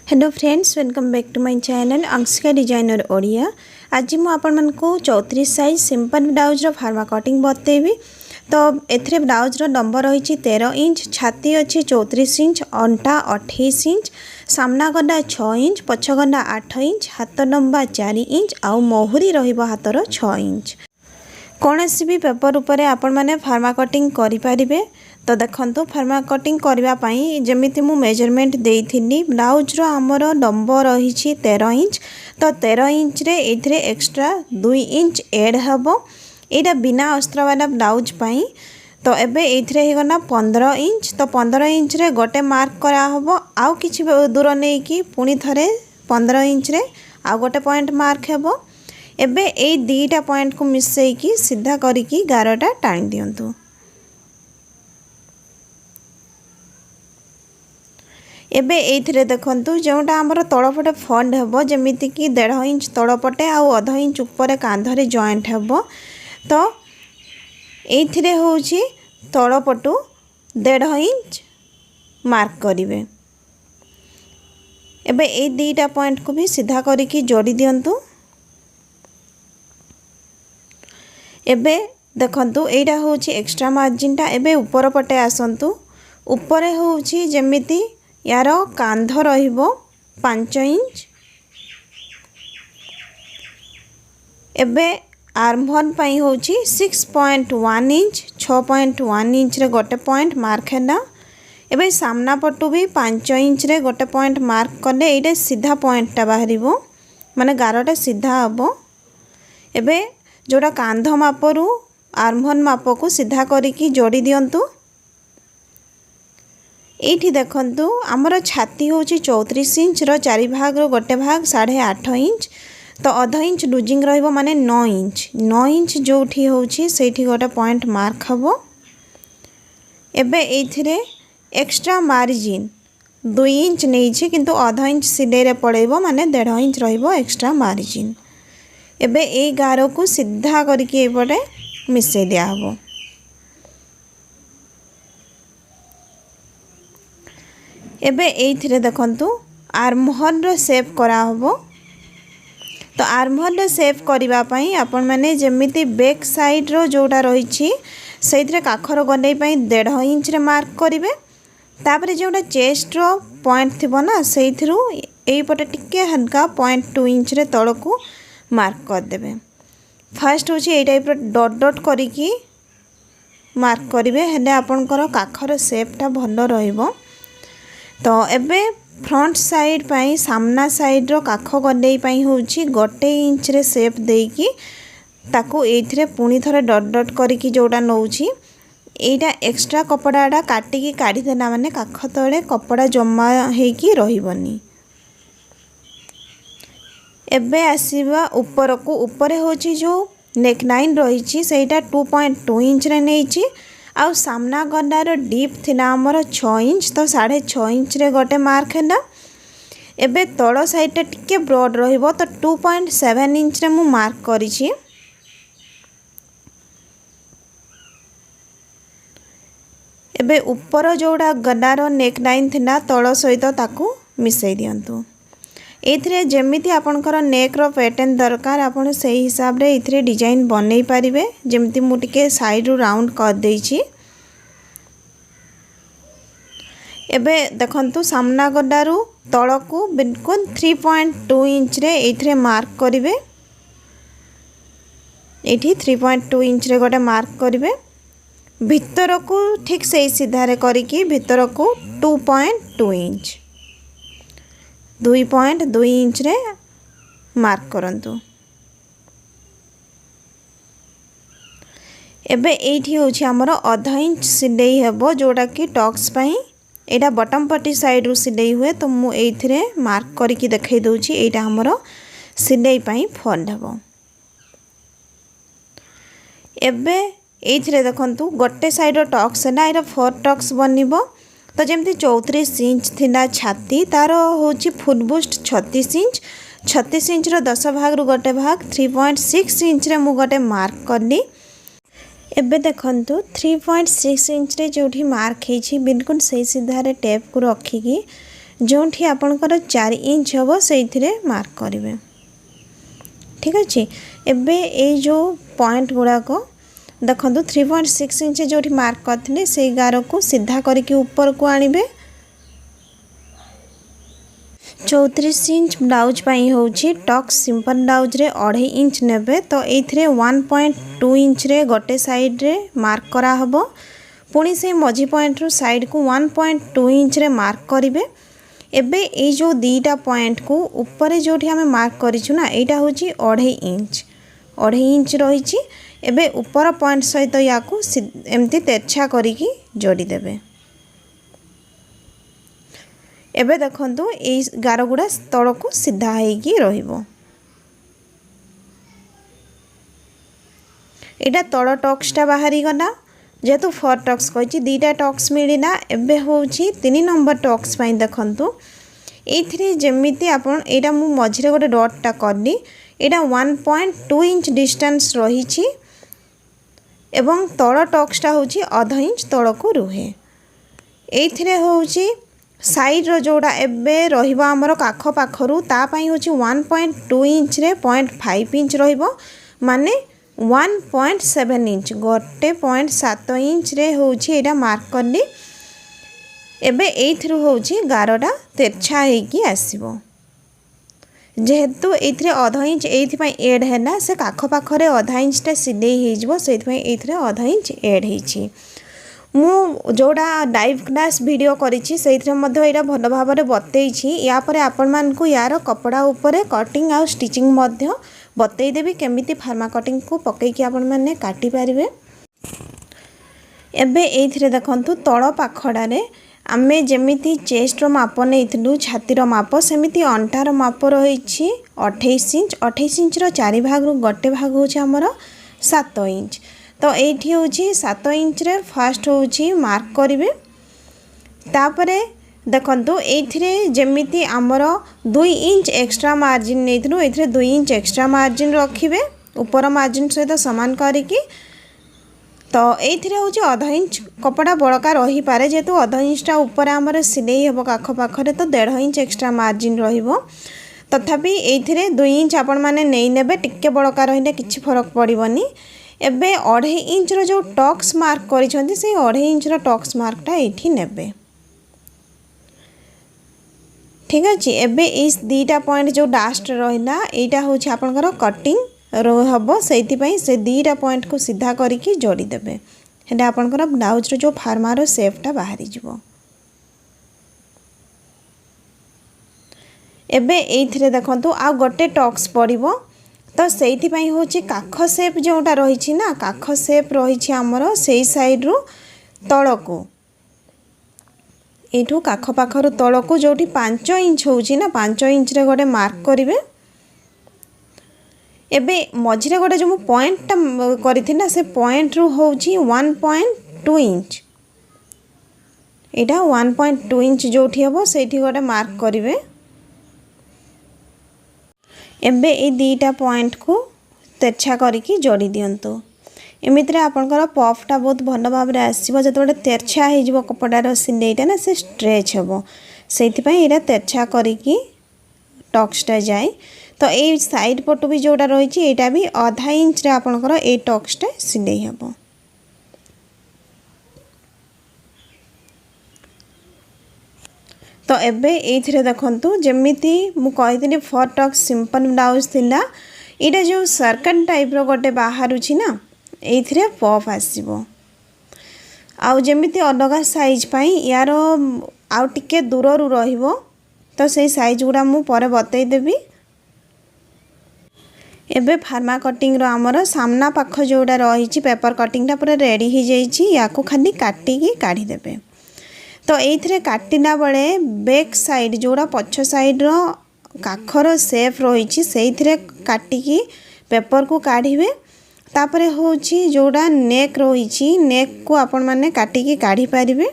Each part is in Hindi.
Hello friends, welcome back to my channel Anshika designer Odia. आज मु आपण मन को 34 साइज सिंपल ब्लाउज रो फार्मा कटिंग बतेबी। तो एथरे ब्लाउज रो नंबर रही 13 इंच, छाती अच्छी 34 इंच, अंटा 28 इंच, सामना गला 6 इंच, पछ गला 8 इंच, हाथ लंबा 4 इंच आउ मोहरी रहिबो हाथर 6 इंच। कौन सी भी पेपर उपरे आपण माने फार्मा कटिंग करि परिबे। तो देखंतु फार्मा कटिंग करबा पई जेमिति मु मेजरमेंट देइथिनी ब्लाउज रो हमर लंबो रही 13 इंच। तो 13 इंच रे एथरे एक्स्ट्रा 2 इंच ऐड हबो, एटा बिना अस्त्र वाला ब्लाउज पई। तो एबे एथरे हे गना 15 इंच। तो 15 इंच रे गोटे मार्क करा हबो, आउ किछि दूर नै कि पुनी थरे 15 इंच रे आ गोटे पॉइंट मार्क हेबो। एबे ए दीटा पॉइंट को मिसई की सीधा करिकी गारटा टाणी दियंतु। एबे एथिरे देखंतु जोटा हमर तळपटे फंड हेबो, जेमिति कि 1.5 इंच तळपटे आ आधा इंच ऊपर कांधरे जॉइंट हेबो। तो एथिरे होउची तळपटु 1.5 इंच मार्क करिवे। एबे ए दीटा पॉइंट को भी सीधा करिकी जोड़ी दियंतु। एबे देखंतु एटा होउची एक्स्ट्रा मार्जिन टा। एबे ऊपर पटे आसंतु। ऊपर होउची जेमिति यार कांध रहिबो 5 इंच। एबे आर्म होल पई होउची 6.1 इंच, 6.1 इंच रे गोटे पॉइंट मार्क हैना। एबे सामना पटु भी 5 इंच रे गोटे पॉइंट मार्क करले एटा सीधा पॉइंट टा बाहरिबो, माने गारटा सीधा हबो। एबे जोड़ा कांध मापरू आर्म होल माप को सीधा करिकी जोड़ी दियंतु। एठी देखंतु हमर छाती होची 34 इंच रो 4 भाग रो गोटे भाग 8.5 इंच। तो आधा इंच लूजिंग रहिबो, माने 9 इंच। 9 इंच जोठी होची सेठी गोटे पॉइंट मार्क हबो। एबे एथिरे एक्स्ट्रा मार्जिन 2 इंच नै छी, किंतु आधा इंच सिले रे पड़ेबो, माने 1.5 इंच रहिबो एक्स्ट्रा मार्जिन। एबे ए गारो को सीधा करके एपटे मिसै दिया हबो। एबे एथिरे देखंतु आर्म होल रो शेप करा हबो। तो आर्म होल रो शेप करिबा पई आपण माने जेमिति बैक साइड रो जोटा रहिछि सेइथरे काखर गनै पई 1.5 इंच रे मार्क करिवे। तापरे जोटा चेस्ट रो पॉइंट थिबो ना, सेइथरु एई पटे टिके हल्का 0.2 इंच रे तळकु मार्क कर देबे। फर्स्ट होछि एई टाइप रो डॉट डॉट करिकी मार्क करिवे, हेले आपनकर काखर शेप टा भलो रहिबो। तो एबे फ्रंट साइड पाई सामना साइड रो काख गडई पाई होछि 1 इंच रे शेप देकी ताकू एथिरे पुनी थरे डॉट डॉट करिकी जोटा नउछि एटा एक्स्ट्रा कपड़ाटा काटिकी काढी देना, माने काख तळे कपड़ा जमा हेकी रहिबनी। एबे आसीबा ऊपर को। ऊपर होछि जो नेक लाइन रहिछि सेटा 2.2 इंच रे नेछि। आउ सामना गलार डीप थिला हमर 6 इंच। तो 6.5 इंच रे गोटे मार्क हैला। एबे तळ साइड टा टिके ब्रॉड रहिबो, तो 2.7 इंच रे मु मार्क करिछि। एबे ऊपर जोड़ा गलार नेक लाइन थिला तळ सहित ताकू मिसै दियंतु। एथिरे जेमिति आपनकर नेक रो पैटर्न दरकार आपण सेही हिसाब रे एथिरे डिजाइन बनै परिबे। जेमिति मु टिके साइड रो राउंड कर देइछि। एबे देखंतु सामना गडारू तळकू बिल्कुल 3.2 इंच रे एथिरे मार्क करिवे। एठी 3.2 इंच रे गोटे मार्क करिवे। भितर को ठीक से सीधा रे करिकी भितर को 2.2 इंच 2.2 इंच रे मार्क करंतु। एबे एठी होछि हमर आधा इंच सिलाई हेबो, जोटा कि टक्स पई एटा बॉटम पट्टी साइड रु सिलाई हुए। तो मु एथिरे मार्क करिकी देखै दउछि एटा हमर सिलाई पई फोल्ड हेबो। एबे एथिरे देखंतु गोटे साइड रो टक्स हैला, एरा 4 टक्स बनिबो। तो जेमती 34 इंच थिला छाती, तार होची फुल बुस्ट 36 इंच। 36 इंच रो 10 भाग रु गोटे भाग 3.6 इंच रे मु गोटे मार्क करली। एबे देखंतु 3.6 इंच रे जोठी मार्क हेछि बिल्कुल सही सीधा रे टेप को रखिकी जोठी आपणकर 4 इंच हम से मार्क करेंगे। ठीक अच्छे। एबे ये जो पॉइंट गुड़ाक देखो 3.6 इंच जो मार्क करते से गार को सीधा करके ऊपर को आणबे। 34 इंच ब्लाउज पाई होची टक्स सिंपल ब्लाउज रे 2.5 इंच नेबे। तो ये 1.2 इंच रे गोटे साइड रे मार्क करा हबो। पुणी से मझी पॉइंट रू साइड को 1.2 इंच रे मार्क करिवे। एबे ये जो दीटा पॉइंट को ऊपर जो आम मार्क करिछु ना यहाँ हूँ 2.5 इंच रही। एबे ऊपर पॉइंट सहित या एमती तेरछा करिकी जोड़ी देबे। एबे देखंतु ये गार गुड़ा तल को सीधा होगी रहिबो। एटा तल टक्सटा बाहरी गला जेहेतु 4 टक्स कही 2टा टक्स मिलला। एबे होची 3 नंबर टक्स पाई देखंतु एथिरे जेमिति आपण एटा मु मझिरे गोटे डॉटटा करली। एटा 1.2 इंच डिस्टेंस रही एवं तल टक्सटा होची 0.5 इंच तल को रुहे। एथिरे होची साइड रो जोड़ा एबे रहिबा हमर काख पाखरु ता पई होची 1.2 इंच रे 0.5 इंच रहिबो माने 1.7 इंच गोटे 0.7 इंच रे होची एटा मार्क करली। एबे एथिरु होची गारटा तेरछा हेकी आसीबो। जेहेतु एथिरे 0.5 इंच एथि पई ऐड हैला से काख पाखरे 0.5 इंचटा सिलेई हेजिबो सेथि पई एथिरे 0.5 इंच ऐड हेची। मु जोड़ा लाइव क्लास वीडियो करिछि सेथिरे मध्ये एटा भलो भाबरे बतैछि। या परे आपण मानकु यार कपड़ा ऊपर कटिंग आ स्टिचिंग मध्ये बतई देबी केमिति फार्मा कटिंग को पकईकी आपण माने काटी पारिबे। एबे एथिरे देखंतु तळ पाखडारे आमे जेमिति चेस्ट रो माप नेइथलु छातीर माप सेमिति अंटार माप रहिछि 28 इंच। 28 इंच रो 4 भाग रु गोटे भाग होछि हमर 7 इंच। तो एठी होछि 7 इंच रे फर्स्ट होछि मार्क करिवे। तापरे देखंतु एथिरे जेमिति आमर 2 इंच एक्स्ट्रा मार्जिन नेइथलु एथिरे 2 इंच एक्स्ट्रा मार्जिन रखिबे ऊपर मार्जिन सहित समान करिकी। तो एथिरे होछि 0.5 इंच कपड़ा बड़का रही पारे जेतु 0.5 इंचटा ऊपर आमर सिलेई हेबो काख पाखरे तो 1.5 इंच एक्स्ट्रा मार्जिन रहिबो। तथापि एथिरे 2 इंच आपण माने नेइ नेबे टिक्के बड़का रहिले किछि फरक पड़िबोनी। एबे 2.5 इंच रो जो टक्स मार्क करिसंती से 2.5 इंच रो टक्स मार्कटा एठी नेबे। ठीक अच्छे। एबे इस 2टा पॉइंट जो लास्ट रहिला एटा होछि आपनकर कटिंग रो हबो सेति पई से 2टा पॉइंट को सीधा करिकी जोड़ी देबे। हेडा आपनकर ब्लाउज रो जो फार्मार शेपटा बाहरी जिवो। एबे एथिरे देखंतु आ गोटे टक्स पड़िबो तो सेति पई होछि काख शेप जोटा रहिछि ना काख शेप रहिछि हमरो सेई साइड रो तळको एठू काख पाखर तल को जो 5 इंच होची ना 5 इंच रे गोटे मार्क करिवे। एबे मझिरे गोटे जो पॉइंट करिथि ना से पॉइंट रू होची 1.2 इंच। एटा 1.2 इंच जोठी हबो सेठी गोटे मार्क करिवे। एबे ए 2टा पॉइंट को तेरछा करिकी जोड़ी दियंतु। एमितिरे आपनकर पफटा बहुत भल भाव में आसो जो तेरछा हो कपड़ार सिलेईटा ना से स्ट्रेच हेबो सेति पई एटा तेरछा करिकी टक्सटा जाए। तो ये साइड पटु भी जोड़ा रही एटा भी 0.5 इंच रे आपनकर ए टक्सटा सिलेई हेबो। तो एबे एथिरे देखंतु जेमिति मु कहितनी 4 टक्स सिंपल ब्लाउज थिला एटा जो सर्कल टाइप रो गोटे बाहर छी ना एथिरे पफ आसीबो। आउ जेमिति अलगा साइज पाई यार आउ टिके दूर रु रहिबो तो से साइज गुड़ा मु परे बतई देबी। एबे फार्मा कटिंग रो हमर सामना पाख जोड़ा रही पेपर कटिंगटा पूरा रेडी हो जाइए या खाली काटिकी काढ़ी देबे। तो एथिरे काटिला बेले बैक साइड जोड़ा पछ साइड रो काखर शेप रही से काटिकी पेपर को काढ़ीबे। तापरे होची जोड़ा नेक रही नेक को आपण माने काटिकी काढ़ी पारिबे।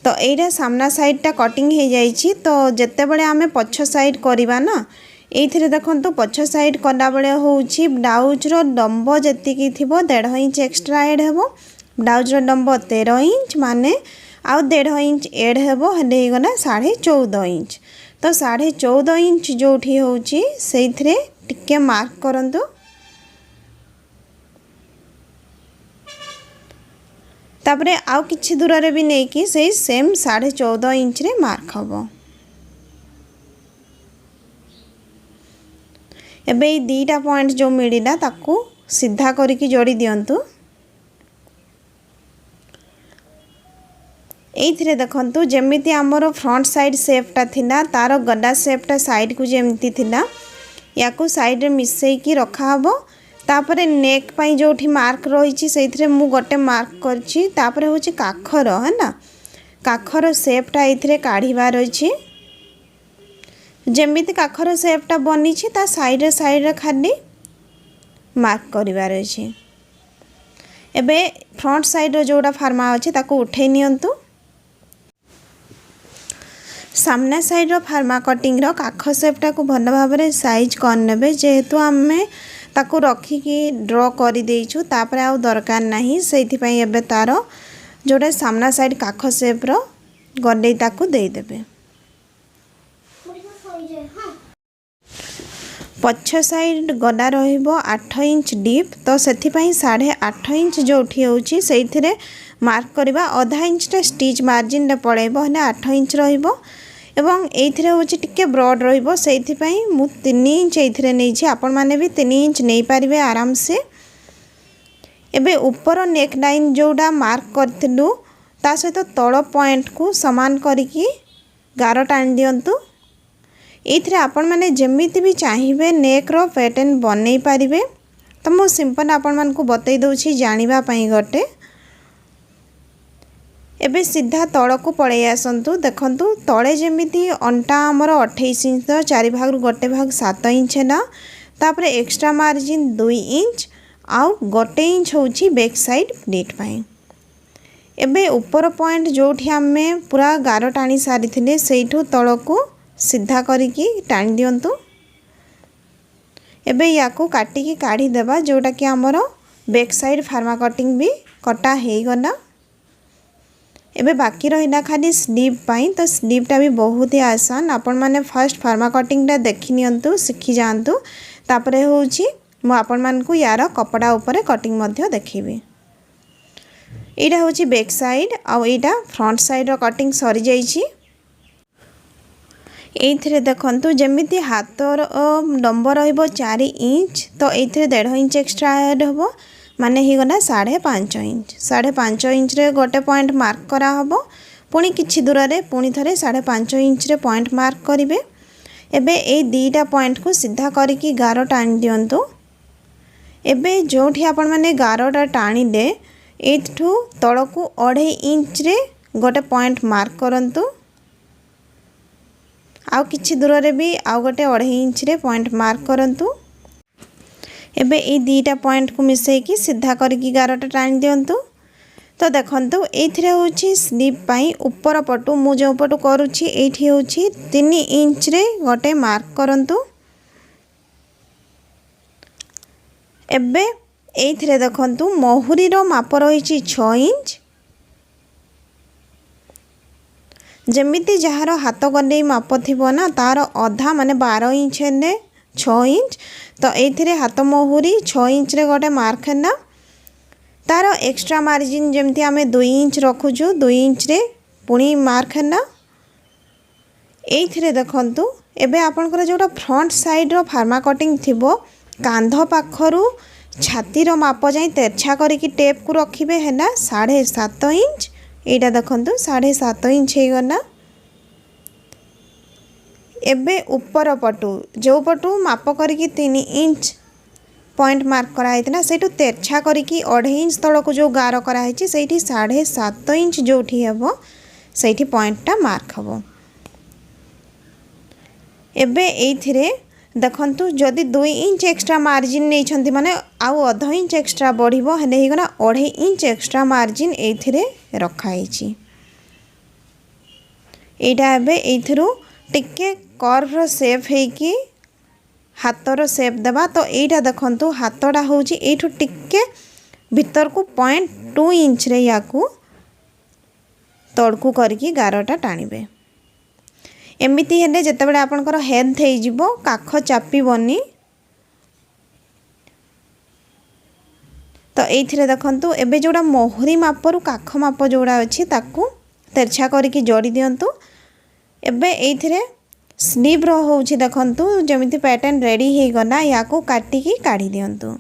तो एटा सामना साइडटा कटिंग हो जाइए। तो जेते बड़े आमे पछ साइड करवा ना एथिरे देखंतु पछ साइड कला बेले होची ब्लाउज रो लंब जेतिकी थिबो 1.5 इंच एक्स्ट्रा ऐड हेबो। ब्लाउज रो लंब 13 इंच माने आउ 1.5 इंच एड हेबो हेले गना 14.5 इंच। तो 14.5 इंच जोठी होची सेइथरे टिके मार्क करंतु। तापरे आउ किछि दूर रे भी नहीं कि सेई सेम 14.5 इंच रे मार्क हबो। एबे ई दीटा पॉइंट जो मिडिला ताकू सीधा करके जोड़ी दियंतु। एइथिरे देखंतु जेमिति हमरो फ्रंट साइड शेपटा थिला तार गड्डा शेपटा साइड को जेमिति थिला याकू साइड रे मिसई की रखा हबो। तापरे नेक पई जोठी मार्क रहिछि सेइथिरे मु गोटे मार्क करछि। तापरे होछि काखर है ना, काखर शेपटा एइथिरे काढिबा रहिछि। जेमिति काखर शेपटा बनिछि ता साइड रे खाली मार्क करिबा रहिछि। एबे फ्रंट साइड रो जोडा फार्मा अछि ताकू उठै नियंतु। सामना साइड रो फार्मा कटिंग रो काख शेपटा को भल भाबरे साइज कर नेबे। जेहेतु आमे ताकू रखी की ड्रॉ करि देइछु तापरे आ दरकार नाही, सेइथि पई एबे तारो जोडा सामना साइड काख शेप रो गड्डे ताकू देइ देबे। पछ साइड गड्डा रहिबो 8 इंच डीप। तो सेथि पई 8.5 इंच जोठी होची सेइथिरे मार्क करबा। आधा इंच टा स्टिच मार्जिन रे पळेबो हने 8 इंच रहिबो एवं एइथिरे होची टिके ब्रॉड रहिबो। सेइथि पई मु 3 इंच एइथिरे नै छी, आपण माने भी 3 इंच नै पारिबे आराम से। एबे ऊपर नेक लाइन जोडा मार्क करथिलु ता सहित तळ पॉइंट को समान करिकी गारो टाण दियंतु। एइथिरे आपण माने जेमिति भी चाहिबे नेक रो पैटर्न बनै पारिबे। तो मु सिंपल आपण मान को बतै दउछि जानिबा पई गटे। एबे सीधा तळ को पळै आसंतु। देखंतु तळे जेमिति अंटा हमर 28 इंच तो 4 भाग रु गोटे भाग 7 इंच ना। तापरे एक्स्ट्रा मार्जिन 2 इंच आउ गोटे इंच होछि बैक साइड प्लीट पई। एबे ऊपर पॉइंट जोठी हमें पूरा गारो टाणी सारी थिले सेइठु तळ को सीधा करिकी टाणी दियंतु। एबे याकू काटिकी काढ़ी देबा जोटा कि हमर बैक साइड फार्मा कटिंग भी कटा हेई गला। एबे बाकी रहिला खाली स्लीव पाई। तो स्लीवटा भी बहुत ही आसान। आपण माने फर्स्ट फार्मा कटिंगटा देखि नियंतु, सिखि जांतु। तापरे होउछि मु आपण मान को यार कपड़ा ऊपर कटिंग मध्य देखिबे। एटा होउछि बैक साइड आ एटा फ्रंट साइड रो कटिंग सरी जाइछि। एइथिरे देखंतु जेमिति हाथर लंब रहिबो 4 इंच तो एइथिरे 1.5 इंच एक्स्ट्रा ऐड हबो माने ही गला 5.5 इंच। 5.5 इंच रे गोटे पॉइंट मार्क करा हबो। पुणी किछि दूर रे पुणी थरे 5.5 इंच रे पॉइंट मार्क करिवे। एबे ए दीटा पॉइंट को सीधा करिकी गारो टाणी दियंतु। एबे जोठी आपण माने गारोटा टाणीले एठू तळकू 2.5 इंच रे गोटे पॉइंट मार्क करंतु। आउ किछि दूर रे भी आउ गोटे 2.5 इंच रे पॉइंट मार्क करंतु। एबे ए दीटा पॉइंट को मिसई की सीधा करकी गारोटा टाणी दियंतु। तो देखंतु एथिरे होछि स्लीव पाई ऊपर पटु मु जो पटु करूछि एठी होछि 3 इंच रे गोटे मार्क करंतु। एबे एथिरे देखंतु महुरी रो माप रहिछि 6 इंच। जेमिति जहार हाथ गले माप थिबो ना तार अधा माने 12 इंच ने 6 इंच। तो एथिरे हाथ महुरी 6 इंच रे गोटे मार्क है ना। तार एक्स्ट्रा मार्जिन जेमती आमे 2 इंच रखुछु 2 इंच रे पुणी मार्क है ना। एथिरे देखंतु एबे आपनकर जोटा फ्रंट साइड रो फार्मा कटिंग थिबो कांध पाखरु छाती रो माप जाई तेरछा करिकी टेप को रखिबे है ना 7.5 इंच। एटा देखंतु 7.5 इंच हे गना। एबे ऊपर पटु जो पटु माप करिकी 3 इंच पॉइंट मार्क करा हैतना सेटु तेरछा करिकी 2.5 इंच तळ को जो गारो करा हैछि सेठी 7.5 इंच जोठी हेबो सेठी पॉइंटटा मार्क हबो। एबे एथिरे देखंतु जदि 2 इंच एक्स्ट्रा मार्जिन नै छंती माने आउ आधा इंच एक्स्ट्रा बढ़िबो हेले हे गना 2.5 इंच एक्स्ट्रा मार्जिन एथिरे रखा हैछि। एटा एबे एथिरु टिके कर्व रो शेप है कि हाथर शेप देबा। तो एटा देखंतु हाथटा होछि एठु टिके भीतर को 0.2 इंच रे याकू तड़कू करके गारटा टाणिबे। एमिति हेले जेतेबेले आपनकर हेल्थ हे जिवो काख चापिबनी। तो एइथिरे देखंतु एबे जोड़ा मोहरी मापरू काख माप जोड़ा अछि ताकू तेरछा करके जोड़ी दियंतु। एबे एइथिरे स्लीव रो होउछि देखंतु जेमिति पैटर्न रेडी हे गना याकू काटिकी काढी दियंतु।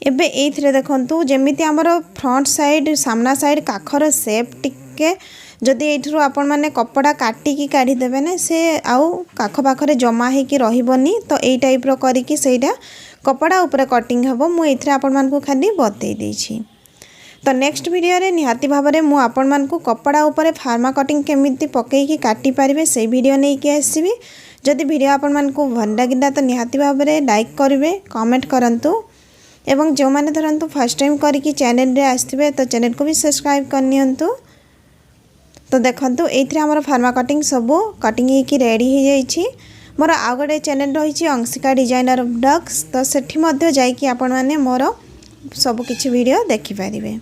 एबे एइथिरे देखंतु जेमिति हमर फ्रंट साइड सामना साइड काखर शेप टिके जदि एइठरो आपण माने कपड़ा काटिकी काढी देबे ने से आउ काख पाखरे जमा हे कि रहिबनी। तो एई टाइप रो करिकी सेटा कपड़ा ऊपर कटिंग हबो। मु एइथिरे आपण मानकू खाली बतै देछि। तो नेक्स्ट वीडियो रे निहाती भाबरे मु आपण मानकू कपड़ा ऊपर फार्मा कटिंग केमिति पकेइकी काटी पारिबे से वीडियो नै कि आसीबी। जदि वीडियो आपण मानकू भल लागिला तो निहाती भाबरे लाइक करिवे, कमेंट करंतु एवं जो माने धरंतु फर्स्ट टाइम करिकी चैनल रे आस्थिबे तो चैनल को भी सब्सक्राइब करनियंतु। तो देखंतु एइथिरे हमर फार्मा कटिंग सबो कटिंग हेकी रेडी हे जाइछि। मोर आ गोटे चैनल रहिछि अंशिका डिजाइनर ब्लॉग्स। तो सेठी मध्ये जाइकी आपण माने मोर सब किछि वीडियो देखि पारिबे।